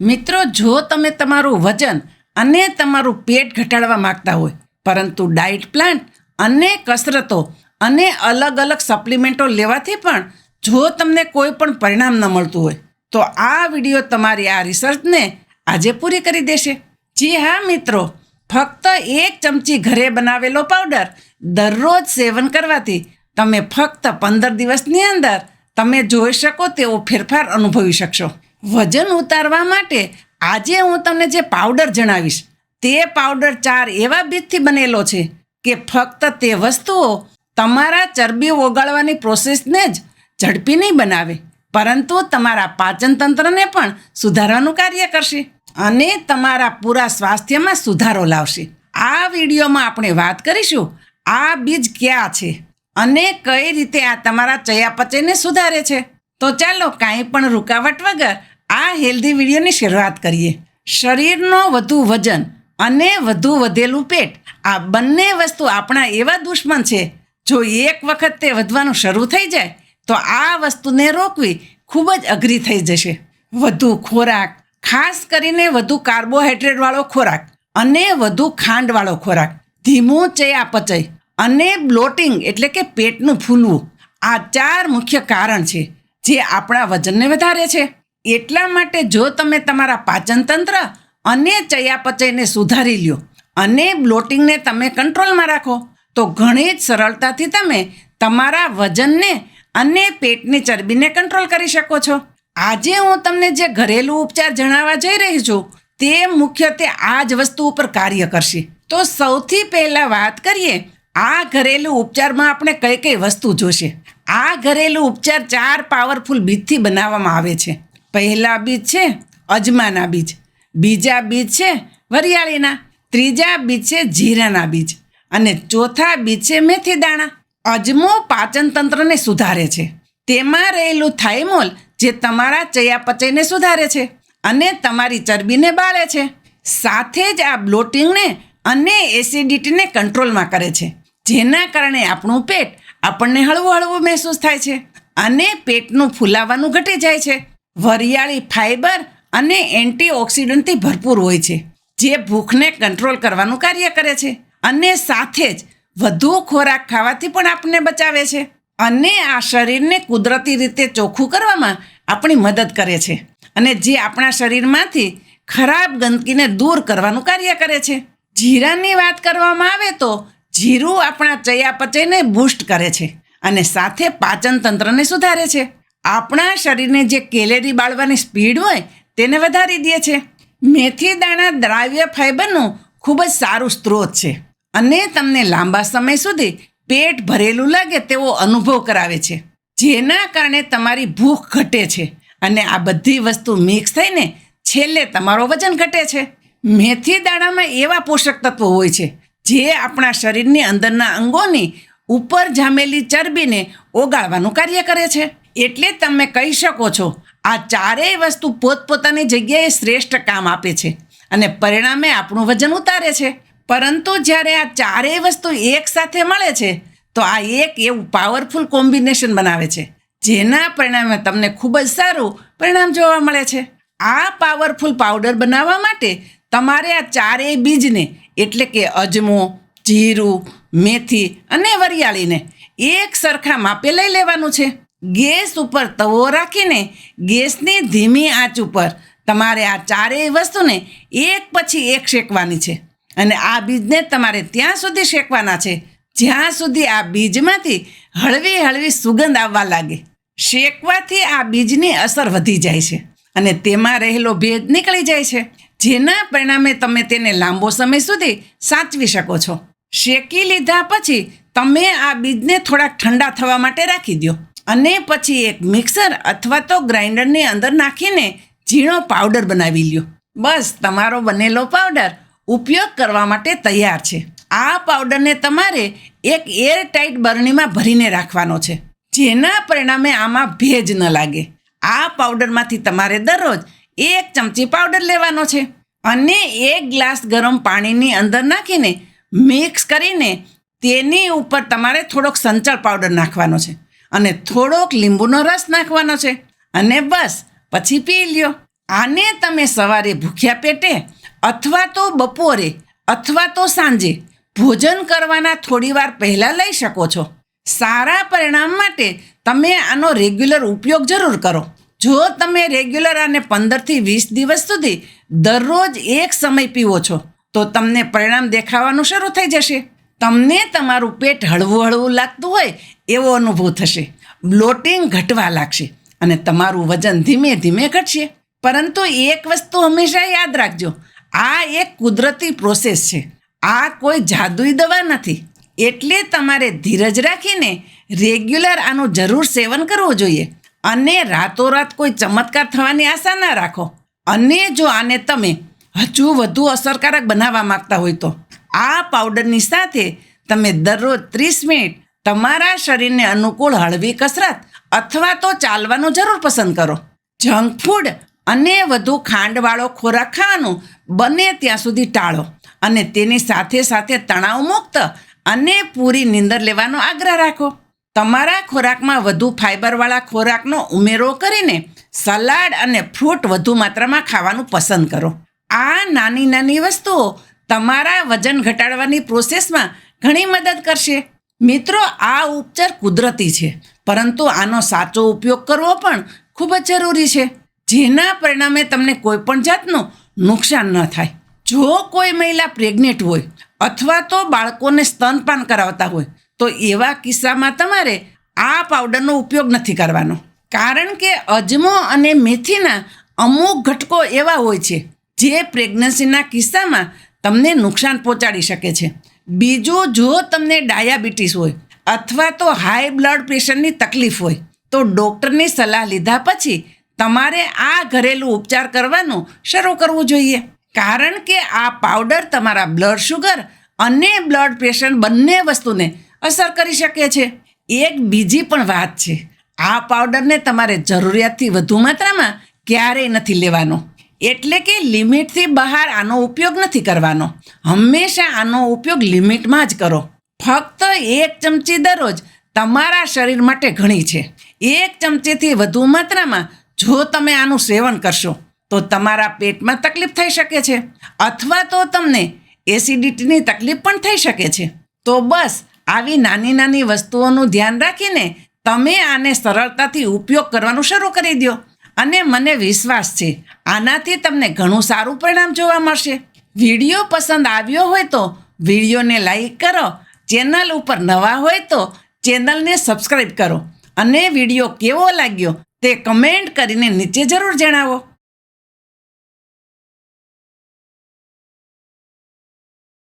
મિત્રો, જો તમે તમારું વજન અને તમારું પેટ ઘટાડવા માંગતા હોય, પરંતુ ડાયટ પ્લાન અને કસરતો અને અલગ અલગ સપ્લિમેન્ટો લેવાથી પણ જો તમને કોઈ પણ પરિણામ ન મળતું હોય, તો આ વિડીયો તમારી આ રિસર્ચને આજે પૂરી કરી દેશે. જી હા મિત્રો, ફક્ત 1 ચમચી ઘરે બનાવેલો પાવડર દરરોજ સેવન કરવાથી તમે ફક્ત 15 દિવસની અંદર તમે જોઈ શકો તેવો ફેરફાર અનુભવી શકશો. વજન ઉતારવા માટે આજે હું તમને જે પાવડર જણાવીશ તે પાવડર 4 એવા બીજથી બનેલો છે કે ફક્ત તે વસ્તુઓ તમારા ચરબી ઓગાળવાની પ્રોસેસને જ ઝડપી નહીં બનાવે, પરંતુ તમારા પાચન તંત્રને પણ સુધારવાનું કાર્ય કરશે અને તમારા પૂરા સ્વાસ્થ્યમાં સુધારો લાવશે. આ વિડીયોમાં આપણે વાત કરીશું આ બીજ ક્યાં છે અને કઈ રીતે આ તમારા ચયાપચયને સુધારે છે. તો ચાલો કાંઈ પણ રૂકાવટ વગર આ હેલ્ધી વિડીયોની શરૂઆત કરીએ. શરીરનો વધુ વજન અને વધુ વધેલું પેટ, આ બંને વસ્તુ આપણા એવા દુશ્મન છે. જો એક વખત તે વધવાનું શરૂ થઈ જાય તો આ વસ્તુને રોકવી ખૂબ જ અઘરી થઈ જશે. વધુ ખોરાક, ખાસ કરીને વધુ કાર્બોહાઈડ્રેટવાળો ખોરાક અને વધુ ખાંડવાળો ખોરાક, ધીમું ચયાપચય અને બ્લોટિંગ એટલે કે પેટનું ફૂલવું, આ 4 મુખ્ય કારણ છે જે આપણા વજનને વધારે છે. એટલા માટે જો તમે તમારા પાચન તંત્ર અને ચયાપચયને સુધારી લ્યો અને બ્લોટિંગને તમે કંટ્રોલમાં રાખો, તો ઘણી જ સરળતાથી તમે તમારા વજનને અને પેટની ચરબીને કંટ્રોલ કરી શકો છો. આજે હું તમને જે ઘરેલું ઉપચાર જણાવવા જઈ રહી છું તે મુખ્યત્વે આ જ વસ્તુ ઉપર કાર્ય કરશે. તો સૌથી પહેલાં વાત કરીએ આ ઘરેલું ઉપચારમાં આપણે કઈ કઈ વસ્તુ જોશે. આ ઘરેલું ઉપચાર 4 પાવરફુલ બીજથી બનાવવામાં આવે છે. પહેલા બીજ છે અજમાના બીજ, બીજા બીજ છે વરિયાળીના, ત્રીજા બીજ છે જીરાના બીજ અને ચોથા બીજ છે મેથી દાણા. અજમો પાચન તંત્રને સુધારે છે. તેમાં રહેલું થાઇમોલ જે તમારા ચયાપચયને સુધારે છે અને તમારી ચરબીને બાળે છે. સાથે જ આ બ્લોટિંગને અને એસિડિટીને કંટ્રોલમાં કરે છે, જેના કારણે આપણું પેટ આપણને હળવું હળવું મહેસૂસ થાય છે અને પેટનું ફૂલાવાનું ઘટી જાય છે. વરિયાળી ફાઇબર અને એન્ટીઓક્સિડન્ટથી ભરપૂર હોય છે, જે ભૂખને કંટ્રોલ કરવાનું કાર્ય કરે છે અને સાથે જ વધુ ખોરાક ખાવાથી પણ આપણને બચાવે છે અને આ શરીરને કુદરતી રીતે ચોખ્ખું કરવામાં આપણી મદદ કરે છે અને જે આપણા શરીરમાંથી ખરાબ ગંદકીને દૂર કરવાનું કાર્ય કરે છે. જીરાની વાત કરવામાં આવે તો જીરું આપણા ચયાપચયને બૂસ્ટ કરે છે અને સાથે પાચન તંત્રને સુધારે છે. આપણા શરીરને જે કેલેરી બાળવાની સ્પીડ હોય તેને વધારી દે છે. મેથી દાણા દ્રાવ્ય ફાઇબરનું ખૂબ જ સારું સ્ત્રોત છે અને તમને લાંબા સમય સુધી પેટ ભરેલું લાગે તેવો અનુભવ કરાવે છે, જેના કારણે તમારી ભૂખ ઘટે છે અને આ બધી વસ્તુ મિક્સ થઈને છેલ્લે તમારો વજન ઘટે છે. મેથી દાણામાં એવા પોષક તત્વો હોય છે જે આપણા શરીરની અંદરના અંગોની ઉપર જામેલી ચરબીને ઓગાળવાનું કાર્ય કરે છે. એટલે તમે કહી શકો છો આ 4 વસ્તુ પોતપોતાની જગ્યાએ શ્રેષ્ઠ કામ આપે છે અને પરિણામે આપણું વજન ઉતારે છે. પરંતુ જ્યારે આ 4 વસ્તુ એક સાથે મળે છે તો આ એક એવું પાવરફુલ કોમ્બિનેશન બનાવે છે, જેના પરિણામે તમને ખૂબ જ સારું પરિણામ જોવા મળે છે. આ પાવરફુલ પાવડર બનાવવા માટે તમારે આ 4 બીજને એટલે કે અજમો, જીરું, મેથી અને વરિયાળીને એક સરખા માપે લઈ લેવાનું છે. ગેસ ઉપર તવો રાખીને ગેસની ધીમી આંચ ઉપર તમારે આ 4 વસ્તુને એક પછી એક શેકવાની છે અને આ બીજને તમારે ત્યાં સુધી શેકવાના છે જ્યાં સુધી આ બીજમાંથી હળવી હળવી સુગંધ આવવા લાગે. શેકવાથી આ બીજની અસર વધી જાય છે અને તેમાં રહેલો ભેજ નીકળી જાય છે, જેના પરિણામે તમે તેને લાંબો સમય સુધી સાચવી શકો છો. શેકી લીધા પછી તમે આ બીજને થોડાક ઠંડા થવા માટે રાખી દો અને પછી એક મિક્સર અથવા તો ગ્રાઇન્ડરની અંદર નાખીને ઝીણો પાવડર બનાવી લ્યો. બસ તમારો બનેલો પાવડર ઉપયોગ કરવા માટે તૈયાર છે. આ પાવડરને તમારે એક એરટાઇટ બરણીમાં ભરીને રાખવાનો છે, જેના પરિણામે આમાં ભેજ ન લાગે. આ પાવડરમાંથી તમારે દરરોજ 1 ચમચી પાવડર લેવાનો છે અને 1 ગ્લાસ ગરમ પાણીની અંદર નાખીને મિક્સ કરીને તેની ઉપર તમારે થોડોક સંચળ પાવડર નાખવાનો છે અને થોડોક લીંબુનો રસ નાખવાનો છે અને બસ પછી પી લ્યો. આને તમે સવારે ભૂખ્યા પેટે અથવા તો બપોરે અથવા તો સાંજે ભોજન કરવાના થોડીવાર પહેલાં લઈ શકો છો. સારા પરિણામ માટે તમે આનો રેગ્યુલર ઉપયોગ જરૂર કરો. જો તમે રેગ્યુલર આને 15થી 20 દિવસ સુધી દરરોજ એક સમય પીવો છો તો તમને પરિણામ દેખાવાનું શરૂ થઈ જશે. તમને તમારું પેટ હળવું હળવું લાગતું હોય એવો અનુભવ થશે. બ્લોટિંગ ઘટવા લાગશે અને તમારું વજન ધીમે ધીમે ઘટશે. પરંતુ એક વસ્તુ હંમેશા યાદ રાખજો, આ એક કુદરતી પ્રોસેસ છે. આ કોઈ જાદુઈ દવા નથી. એટલે તમારે ધીરજ રાખીને રેગ્યુલર આનું જરૂર સેવન કરવું જોઈએ અને રાતોરાત કોઈ ચમત્કાર થવાની આશા ના રાખો. અને જો આને તમે હજુ વધુ અસરકારક બનાવવા માંગતા હોય તો આ પાવડરની સાથે તમે દરરોજ 30 મિનિટ તમારા શરીરને અનુકૂળ હળવી કસરત અથવા તો ચાલવાનું જરૂર પસંદ કરો. જંક ફૂડ અને વધુ ખાંડવાળો ખોરાક ખાવાનું બને ત્યાં સુધી ટાળો અને તેની સાથે સાથે તણાવ મુક્ત અને પૂરી નીંદર લેવાનો આગ્રહ રાખો. તમારા ખોરાકમાં વધુ ફાઇબરવાળા ખોરાકનો ઉમેરો કરીને સલાડ અને ફ્રૂટ વધુ માત્રામાં ખાવાનું પસંદ કરો. આ નાની નાની વસ્તુઓ તમારા વજન ઘટાડવાની પ્રોસેસમાં ઘણી મદદ કરશે. મિત્રો, આ ઉપચાર કુદરતી છે, પરંતુ આનો સાચો ઉપયોગ કરવો પણ ખૂબ જ જરૂરી છે, જેના પરિણામે તમને કોઈ પણ જાતનું નુકસાન ન થાય. જો કોઈ મહિલા પ્રેગ્નેન્ટ હોય અથવા તો બાળકોને સ્તનપાન કરાવતા હોય તો એવા કિસ્સામાં તમારે આ પાવડરનો ઉપયોગ નથી કરવાનો, કારણ કે અજમો અને મેથીના અમુક ઘટકો એવા હોય છે જે પ્રેગ્નન્સીના કિસ્સામાં તમને નુકસાન પહોંચાડી શકે છે. બીજું, જો તમને ડાયાબિટીસ હોય અથવા તો હાઈ બ્લડ પ્રેશરની તકલીફ હોય તો ડૉક્ટરની સલાહ લીધા પછી તમારે આ ઘરેલું ઉપચાર કરવાનું શરૂ કરવું જોઈએ, કારણ કે આ પાવડર તમારા બ્લડ શુગર અને બ્લડ પ્રેશર બંને વસ્તુને અસર કરી શકે છે. એક બીજી પણ વાત છે, આ પાવડરને તમારે જરૂરિયાતથી વધુ માત્રામાં ક્યારેય નથી લેવાનો, એટલે કે લિમિટથી બહાર આનો ઉપયોગ નથી કરવાનો. હંમેશા આનો ઉપયોગ લિમિટમાં જ કરો. ફક્ત 1 ચમચી દરરોજ તમારા શરીર માટે ઘણી છે. 1 ચમચીથી વધુ માત્રામાં જો તમે આનું સેવન કરશો તો તમારા પેટમાં તકલીફ થઈ શકે છે અથવા તો તમને એસિડિટીની તકલીફ પણ થઈ શકે છે. તો બસ આવી નાની નાની વસ્તુઓનું ધ્યાન રાખીને તમે આને સરળતાથી ઉપયોગ કરવાનું શરૂ કરી દો અને મને વિશ્વાસ છે આનાથી તમને ઘણું સારું પરિણામ જોવા મળશે. વિડીયો પસંદ આવ્યો હોય તો વિડીયોને લાઈક કરો, ચેનલ ઉપર નવા હોય તો ચેનલને સબસ્ક્રાઈબ કરો અને વિડીયો કેવો લાગ્યો તે કમેન્ટ કરીને નીચે જરૂર જણાવો.